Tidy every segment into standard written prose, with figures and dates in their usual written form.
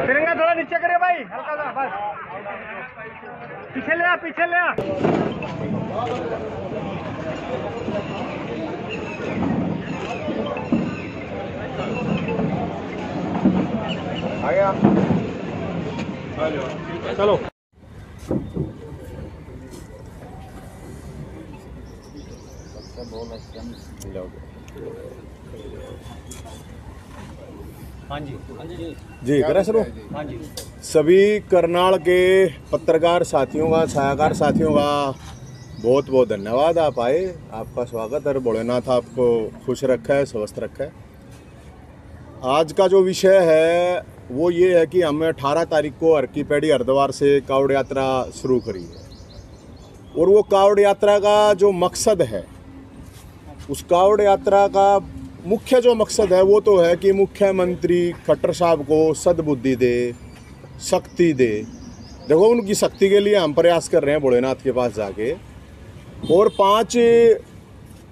तिरंगा थोड़ा नीचे करे भाई, हल्का सा बस। पीछे ले आ, पीछे ले आ। आ गया, चलो। हाँ जी जी करें शुरू। हाँ जी, सभी करनाल के पत्रकार साथियों का, छायाकार साथियों का बहुत बहुत धन्यवाद। आप आए, आपका स्वागत है। भोलेनाथ आपको खुश रखा है, स्वस्थ रखा है। आज का जो विषय है वो ये है कि हमने 18 तारीख को हरकी पैड़ी हरिद्वार से कावड़ यात्रा शुरू करी है, और वो कावड़ यात्रा का जो मकसद है, उस कावड़ यात्रा का मुख्य जो मकसद है वो तो है कि मुख्यमंत्री खट्टर साहब को सद्बुद्धि दे, शक्ति दे। देखो, उनकी शक्ति के लिए हम प्रयास कर रहे हैं भोलेनाथ के पास जाके। और 5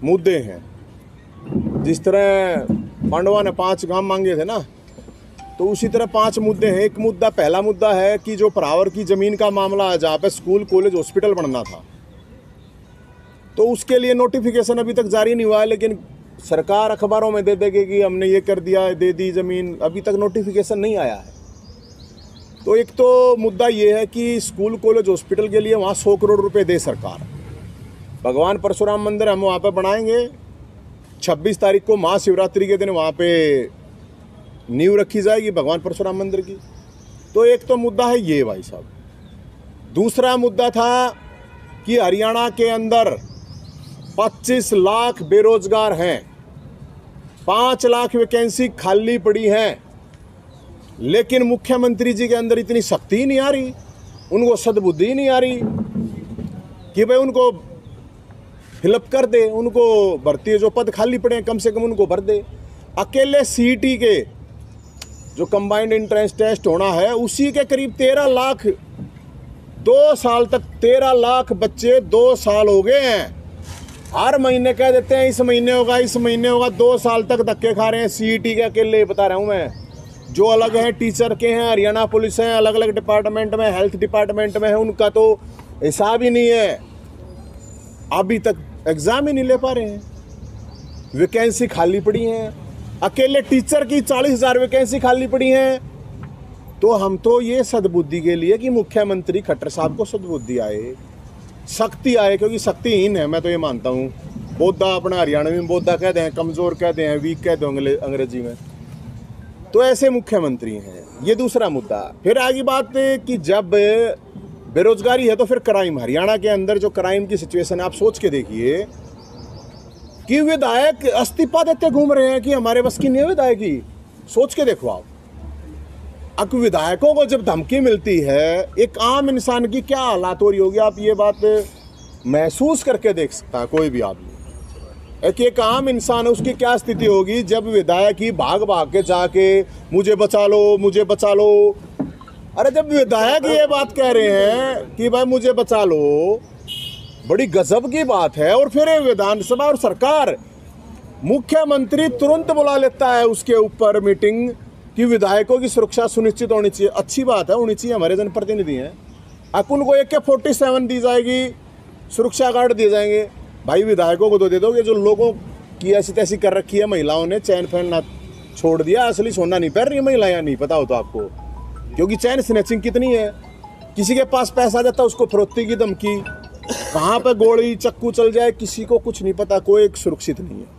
मुद्दे हैं। जिस तरह पांडवा ने 5 काम मांगे थे ना, तो उसी तरह 5 मुद्दे हैं। एक मुद्दा, पहला मुद्दा है कि जो परावर की ज़मीन का मामला है, जहाँ पे स्कूल, कॉलेज, हॉस्पिटल बनना था, तो उसके लिए नोटिफिकेशन अभी तक जारी नहीं हुआ है। लेकिन सरकार अखबारों में दे देगी कि हमने ये कर दिया, दे दी ज़मीन, अभी तक नोटिफिकेशन नहीं आया है। तो एक तो मुद्दा ये है कि स्कूल, कॉलेज, हॉस्पिटल के लिए वहाँ 100 करोड़ रुपए दे सरकार। भगवान परशुराम मंदिर हम वहाँ पे बनाएंगे। 26 तारीख को महाशिवरात्रि के दिन वहाँ पे नींव रखी जाएगी भगवान परशुराम मंदिर की। तो एक तो मुद्दा है ये भाई साहब। दूसरा मुद्दा था कि हरियाणा के अंदर 25 लाख बेरोजगार हैं, 5 लाख वैकेंसी खाली पड़ी हैं, लेकिन मुख्यमंत्री जी के अंदर इतनी शक्ति ही नहीं आ रही, उनको सद्बुद्धि ही नहीं आ रही कि भाई उनको फिलअप कर दे, उनको भर्ती, जो पद खाली पड़े हैं कम से कम उनको भर दे। अकेले सीईटी के जो कंबाइंड एंट्रेंस टेस्ट होना है, उसी के करीब 13 लाख, 2 साल तक 13 लाख बच्चे 2 साल हो गए हैं। हर महीने कह देते हैं इस महीने होगा, इस महीने होगा, 2 साल तक धक्के खा रहे हैं। सीईटी के अकेले बता रहा हूँ मैं, जो अलग हैं, टीचर के हैं, हरियाणा पुलिस हैं, अलग अलग डिपार्टमेंट में, हेल्थ डिपार्टमेंट में है, उनका तो हिसाब ही नहीं है। अभी तक एग्जाम ही नहीं ले पा रहे हैं, वैकेंसी खाली पड़ी हैं। अकेले टीचर की 40,000 वैकेंसी खाली पड़ी हैं। तो हम तो ये सद्बुद्धि के लिए कि मुख्यमंत्री खट्टर साहब को सद्बुद्धि आए, शक्ति आए, क्योंकि शक्तिहीन है, मैं तो ये मानता हूँ। बोधा अपना हरियाणवी में बोधा कहते हैं, कमज़ोर कहते हैं, वीक कहते हैं अंग्रेजी में। तो ऐसे मुख्यमंत्री हैं। ये दूसरा मुद्दा। फिर आगे बात कि जब बेरोजगारी है तो फिर क्राइम, हरियाणा के अंदर जो क्राइम की सिचुएशन है, आप सोच के देखिए कि विधायक इस्तीफा देते घूम रहे हैं कि हमारे बस की नहीं है विधायक की। सोच के देखो आप, अब विधायकों को जब धमकी मिलती है, एक आम इंसान की क्या हालात हो रही होगी, आप ये बात महसूस करके देख सकता है कोई भी आदमी। एक आम इंसान है, उसकी क्या स्थिति होगी जब विधायक ही भाग भाग के जाके मुझे बचा लो, मुझे बचा लो। अरे जब विधायक ये बात कह रहे हैं कि भाई मुझे बचा लो, बड़ी गजब की बात है। और फिर विधानसभा और सरकार, मुख्यमंत्री तुरंत बुला लेता है उसके ऊपर मीटिंग कि विधायकों की सुरक्षा सुनिश्चित होनी चाहिए। अच्छी बात है, होनी चाहिए, हमारे जनप्रतिनिधि हैं। अब उनको AK-47 दी जाएगी, सुरक्षा गार्ड दिए जाएंगे। भाई विधायकों को तो दे दोगे जो लोगों की ऐसी तैसी कर रखी है, महिलाओं ने चैन फैन ना छोड़ दिया, असली सोना नहीं पहन रही महिलाएं, नहीं पता हो तो आपको, क्योंकि चैन स्नैचिंग कितनी है। किसी के पास पैसा आ जाता है, उसको फरोख्ती की धमकी, कहाँ पर गोली चक्कू चल जाए किसी को कुछ नहीं पता, कोई सुरक्षित नहीं है।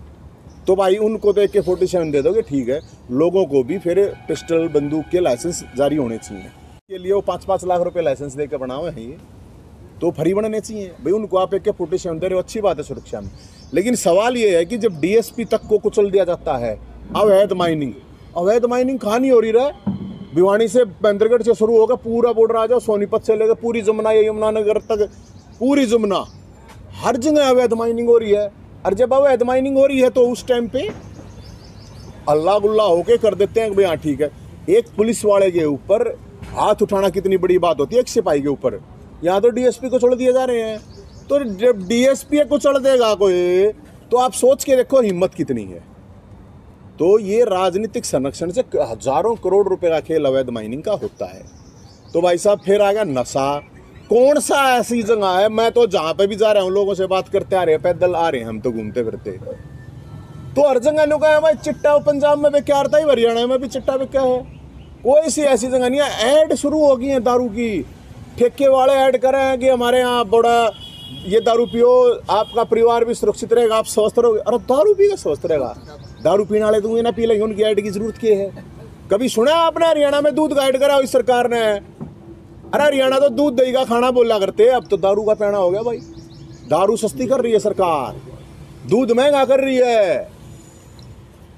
तो भाई उनको तो AK-47 दे दोगे, ठीक है। लोगों को भी फिर पिस्टल, बंदूक के लाइसेंस जारी होने चाहिए। के लिए वो 5-5 लाख रुपए लाइसेंस देकर बनाए हैं, ये तो फ्री बनने चाहिए। भाई उनको आप AK-47 दे रहे हो, अच्छी बात है सुरक्षा में। लेकिन सवाल ये है कि जब DSP तक को कुचल दिया जाता है, अवैध माइनिंग कहाँ नहीं हो रही है। भिवानी से बंदरगढ़ से शुरू होगा, पूरा बॉर्डर आ जाओ, सोनीपत से लेकर पूरी जमुना या यमुनानगर तक, पूरी जमुना, हर जगह अवैध माइनिंग हो रही है। और जब अवैध माइनिंग हो रही है तो उस टाइम पे अल्लाह गुल्ला होके कर देते हैं कि भाई हाँ ठीक है। एक पुलिस वाले के ऊपर हाथ उठाना कितनी बड़ी बात होती है, एक सिपाही के ऊपर। यहाँ तो DSP को छोड़ दिए जा रहे हैं। तो जब DSP को चढ़ देगा कोई, तो आप सोच के देखो हिम्मत कितनी है। तो ये राजनीतिक संरक्षण से हजारों करोड़ रुपए का खेल अवैध माइनिंग का होता है। तो भाई साहब फिर आ गया नशा। कौन सा ऐसी जगह है, मैं तो जहाँ पे भी जा रहा हूँ लोगों से बात करते आ रहे हैं, पैदल आ रहे हैं हम तो घूमते फिरते, तो हर जगह लोग है भाई चिट्टा पंजाब में बिका रहा था, हरियाणा में भी चिट्टा बिका है। कोई सी ऐसी जगह नहीं है। ऐड शुरू हो गई है दारू की, ठेके वाले ऐड कर रहे हैं कि हमारे यहाँ बड़ा ये दारू पियो, आपका परिवार भी सुरक्षित रहेगा, आप स्वस्थ रहोगे। अरे दारू पी के स्वस्थ रहेगा, दारू पीने वाले तो ना पी लेंगे, उनकी ऐड की जरूरत क्या है। कभी सुना आपने हरियाणा में दूध का ऐड करा इस सरकार ने? अरे हरियाणा तो दूध दही का खाना बोला करते, अब तो दारू का पीना हो गया भाई। दारू सस्ती कर रही है सरकार, दूध महंगा कर रही है।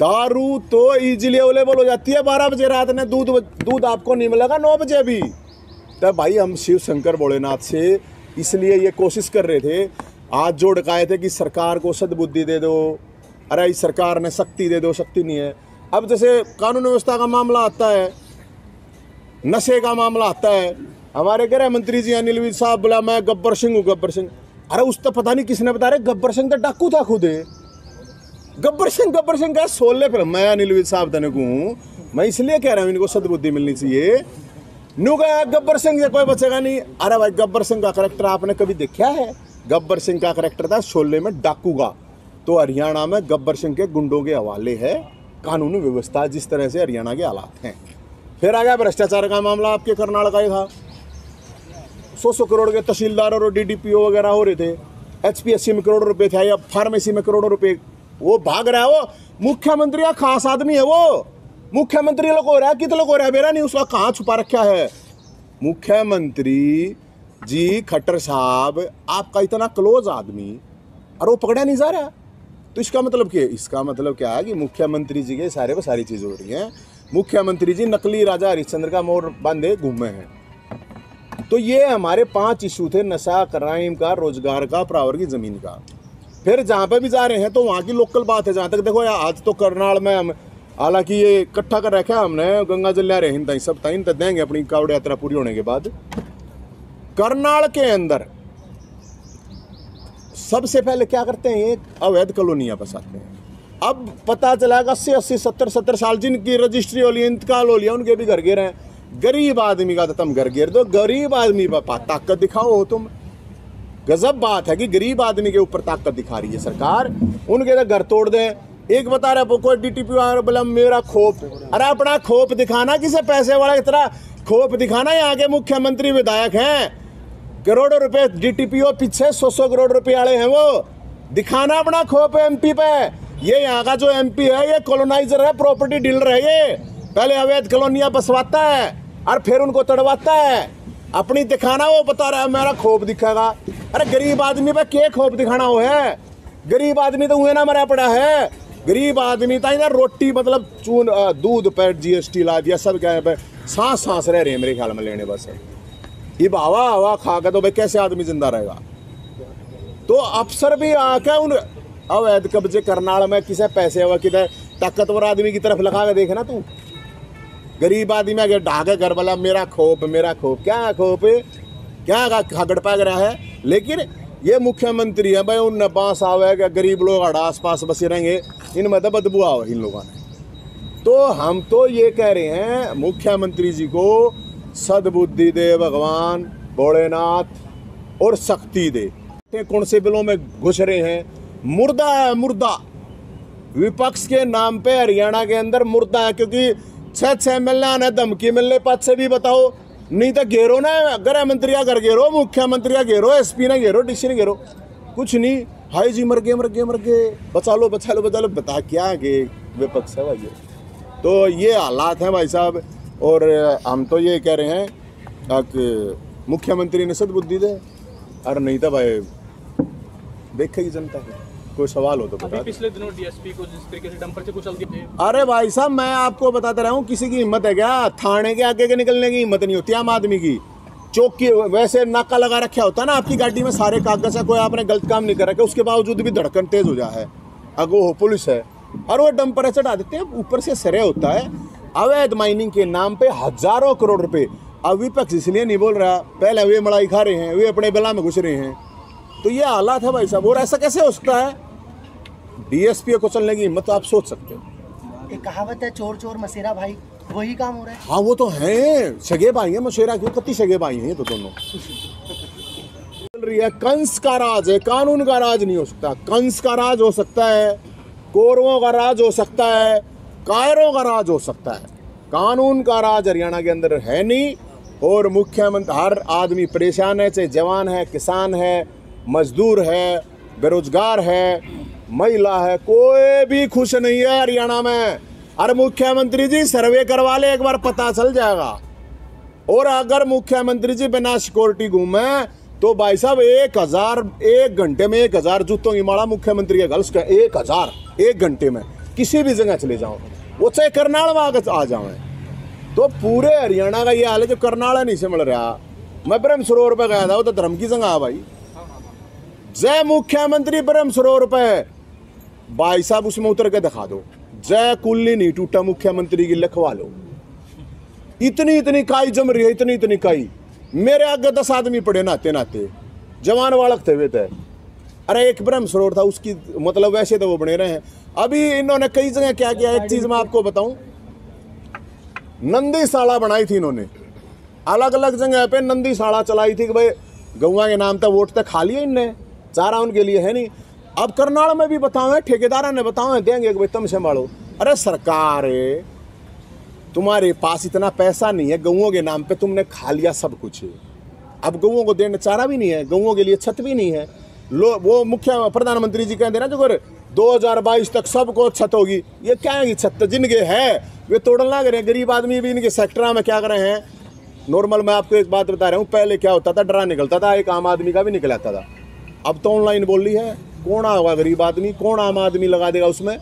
दारू तो इजीली अवेलेबल हो जाती है 12 बजे रात में, दूध आपको नहीं मिलेगा 9 बजे भी। तब भाई हम शिव शंकर भोलेनाथ से इसलिए ये कोशिश कर रहे थे, आज जोड़ काए थे कि सरकार को सद्बुद्धि दे दो। अरे इस सरकार ने शक्ति दे दो, शक्ति नहीं है। अब जैसे कानून व्यवस्था का मामला आता है, नशे का मामला आता है, हमारे गृह मंत्री जी अनिल विज साहब बोला मैं गब्बर सिंह हूँ, गब्बर सिंह। अरे उस तो पता नहीं किसने बता रहे, गब्बर सिंह तो डाकू था खुद। गब्बर सिंह का 16 फिल्म। मैं अनिल विज साहब तने को मैं इसलिए कह रहा हूँ इनको सद्बुद्धि मिलनी चाहिए। न्यू गया गब्बर सिंह से कोई बचेगा नहीं। अरे भाई गब्बर सिंह का करैक्टर आपने कभी देखा है? गब्बर सिंह का करैक्टर था शोले में डाकू का। तो हरियाणा में गब्बर सिंह के गुंडों के हवाले है कानून व्यवस्था, जिस तरह से हरियाणा के हालात हैं। फिर आ गया भ्रष्टाचार का मामला, आपके करनाल का ही था। 100 करोड़ के तहसीलदार और डीडीपीओ वगैरह हो रहे थे। एचपीएससी में करोड़ों रुपए थे, या फार्मेसी में करोड़ों रुपए। वो भाग रहा है, वो मुख्यमंत्री का खास आदमी है। वो मुख्यमंत्री लोग हो रहा है, कितने लोग हो रहा है मेरा नहीं, उसका कहाँ छुपा रखा है। मुख्यमंत्री जी खट्टर साहब आपका इतना क्लोज आदमी, और वो पकड़ा नहीं जा रहा। तो इसका मतलब क्या है? इसका मतलब क्या है कि मुख्यमंत्री जी के सारे सारी चीज़ हो रही हैं। मुख्यमंत्री जी नकली राजा हरिश्चंद्र का मोर बांधे घूमे हैं। तो ये हमारे 5 इशू थे, नशा, क्राइम का, रोजगार का, प्रावर की जमीन का। फिर जहाँ पे भी जा रहे हैं तो वहाँ की लोकल बात है। जहाँ तक देखो यार, आज तो करनाल में हम हालांकि ये इकट्ठा कर रखा है हमने, गंगा जल ले रहे हैं सब ताइन तक देंगे अपनी कावड़ यात्रा पूरी होने के बाद। करनाल के अंदर सबसे पहले क्या करते हैं, एक अवैध कॉलोनियां बसाते हैं। अब पता चला 80-80, 70-70 साल जिनकी रजिस्ट्री हो ली, इंतकाल हो लिया, उनके भी घर गिर हैं। गरीब आदमी का तो तुम घर गिर दो, गरीब आदमी पर ताकत दिखाओ हो तुम। गजब बात है कि गरीब आदमी के ऊपर ताकत दिखा रही है सरकार, उनके तो घर तोड़ दें। एक बता रहा है कोई डीटीपी बोला मेरा खोप। अरे अपना खोप दिखाना, किसे पैसे वाला की तरह खोप दिखाना। यहाँ के मुख्यमंत्री विधायक हैं, करोड़ों रुपए डीटीपीओ पीछे 100 करोड़ रुपए वाले हैं, वो दिखाना अपना खोप एमपी पे। ये यहाँ का जो एमपी है ये कॉलोनाइजर है, प्रॉपर्टी डीलर है। ये पहले अवैध कॉलोनियां बसवाता है और फिर उनको तड़वाता है। अपनी दिखाना, वो बता रहा है मेरा खोप दिखाएगा। अरे गरीब आदमी पे क्या खोप दिखाना हो है? गरीब आदमी तो हुए ना मरा पड़ा है। गरीब आदमी था इधर रोटी मतलब चून दूध पे जीएसटी ला दिया, सब क्या है सांस रह रहे हैं मेरे ख्याल में लेने। बस ये हवा खा के तो भाई कैसे आदमी जिंदा रहेगा। तो अफसर भी आके उन अवैध कब्जे करनाल में किसे पैसे हुआ किधर ताकतवर आदमी की तरफ लगा के देखना तू। गरीब आदमी आगे ढाके घर वाला मेरा खोप क्या खोप क्या खगड़ पाग रहा है। लेकिन ये मुख्यमंत्री है भाई, उन बांस आवे कि गरीब लोग आस पास बसे रहेंगे, इनमें तो बदबू आओ इन लोगों ने। तो हम तो ये कह रहे हैं मुख्यमंत्री जी को सद्बुद्धि दे भगवान भोलेनाथ और शक्ति दे। कौन से बिलों में घुस रहे हैं, मुर्दा है मुर्दा। विपक्ष के नाम पे हरियाणा के अंदर मुर्दा है, क्योंकि 6 मिलने आने धमकी मिलने पद से भी बताओ, नहीं तो घेरो ना, गृह मंत्री का घर घेरो, मुख्यमंत्री का घेरो, एसपी ने घेरो, डीसी ने घेरो, कुछ नहीं। हाई जी मर गए, बचा लो बता क्या के विपक्ष है भाई। तो ये हालात हैं भाई साहब। और हम तो ये कह रहे हैं कि मुख्यमंत्री ने सद्बुद्धि दे, और नहीं तो भाई देखेगी जनता की। कोई सवाल हो तो बता। पिछले दिनों डीएसपी को जिस तरीके से डंपर से कुचल दिए। अरे भाई साहब मैं आपको बताता रहा हूँ, किसी की हिम्मत है क्या? थाने के आगे के निकलने की हिम्मत नहीं होती आम आदमी की। चौकी वैसे नाका लगा रखा होता है ना आपकी गाड़ी में, सारे कागज है, कोई आपने गलत काम नहीं कर रखा, उसके बावजूद भी धड़कन तेज हो जाए, अगो हो पुलिस है, और वो डंपर चढ़ा देते हैं। ऊपर से सरे होता है अवैध माइनिंग के नाम पे हजारों करोड़ रुपए। अब विपक्ष इसलिए नहीं बोल रहा, पहले वे मलाई खा रहे हैं, वे अपने बेला में घुस रहे हैं। तो ये हालात है भाई साहब। और ऐसा कैसे हो सकता है? डीएसपी को चलने की हिम्मत तो आप सोच सकते हो। एक कहावत है, चोर चोर मसेरा भाई, वही काम हो रहा है। हाँ वो तो है, सगे भाई है, मशेरा क्यों, कत्ती सगे भाई हैं तो दोनों। चल रही है, कंस का राज है, कानून का राज नहीं हो सकता। कंस का राज हो सकता है, कौरवों का राज हो सकता है, कायरों का राज हो सकता है, कानून का राज हरियाणा के अंदर है नहीं। और मुख्यमंत्री, हर आदमी परेशान है, चाहे जवान है, किसान है, मजदूर है, बेरोजगार है, महिला है, कोई भी खुश नहीं है हरियाणा में। अरे मुख्यमंत्री जी सर्वे करवा ले, एक बार पता चल जाएगा। और अगर मुख्यमंत्री जी बिना सिक्योरिटी घूमे तो भाई साहब 1000 एक घंटे में 1000 जूतों की माला मुख्यमंत्री के गर्ल्स का 1000 एक घंटे में किसी भी जगह चले जाओ, वो चाहे करनाल में आ जाओ। तो पूरे हरियाणा का ये हाल है, जो करनाल नहीं से मिल रहा। मैं ब्रह्म सरोवर पे गया था, वो तो धर्म की जगह है भाई। जय मुख्यमंत्री ब्रह्म सरोवर पे, भाई साहब उसमें उतर के दिखा दो, जय कुल्ली नहीं टूटा मुख्यमंत्री की, लिखवा लो। इतनी इतनी काई जम रही है, इतनी इतनी काई। मेरे आगे 10 आदमी पड़े नाते नाते, जवान बालक थे वे थे। अरे एक ब्रह्म सरोवर था, उसकी मतलब वैसे तो वो बने रहे हैं। अभी इन्होंने कई जगह क्या किया, एक चीज मैं आपको बताऊं, नंदीशाला बनाई थी इन्होंने, अलग अलग जगह पे नंदीशाला चलाई थी कि भाई गौवा के नाम तक वोट तक खा लिए इनने, चारा उनके लिए है नहीं। अब करनाल में भी बताओ है, ठेकेदार ने बताओ है, देंगे कि भाई तुम संभालो। अरे सरकार है, तुम्हारे पास इतना पैसा नहीं है, गौओं के नाम पे तुमने खा लिया सब कुछ। अब गौओं को देने चारा भी नहीं है, गौओं के लिए छत भी नहीं है। वो मुख्य प्रधानमंत्री जी कहते हैं ना, जो 2022 तक सबको छत होगी। ये क्या है, छत जिनके है वे तोड़न लग रहे हैं, गरीब आदमी भी इनके सेक्टर में क्या कर रहे हैं। नॉर्मल मैं आपको एक बात बता रहा हूँ, पहले क्या होता था, डरा निकलता था, एक आम आदमी का भी निकल आता था। अब तो ऑनलाइन बोल रही है, कौन होगा गरीब आदमी, कौन आम आदमी लगा देगा उसमें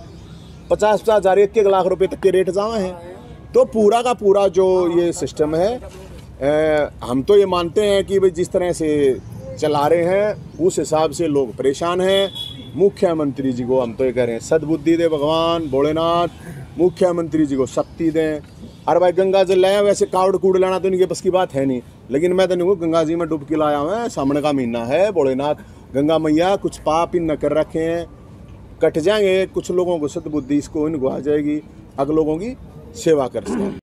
50-50 हज़ार 1-1 लाख रुपए तक के रेट जाए हैं। तो पूरा का पूरा जो ये सिस्टम है, हम तो ये मानते हैं कि भाई जिस तरह से चला रहे हैं उस हिसाब से लोग परेशान हैं। मुख्यमंत्री जी को हम तो ये कह रहे हैं, सद्बुद्धि दे भगवान भोलेनाथ, मुख्यमंत्री जी को शक्ति दें। अरे भाई गंगा जल लाया, वैसे कावड़ कूड़ लाना तो इनके बस की बात है नहीं, लेकिन मैं तो नहीं, गंगा जी में डुबकी लाया हूँ, सामने का महीना है, भोलेनाथ गंगा मैया कुछ पाप इन न कर रखे हैं, कट जाएंगे। कुछ लोगों को सद्बुद्धि इसको इनको आ जाएगी, अगले लोगों की सेवा कर सकें।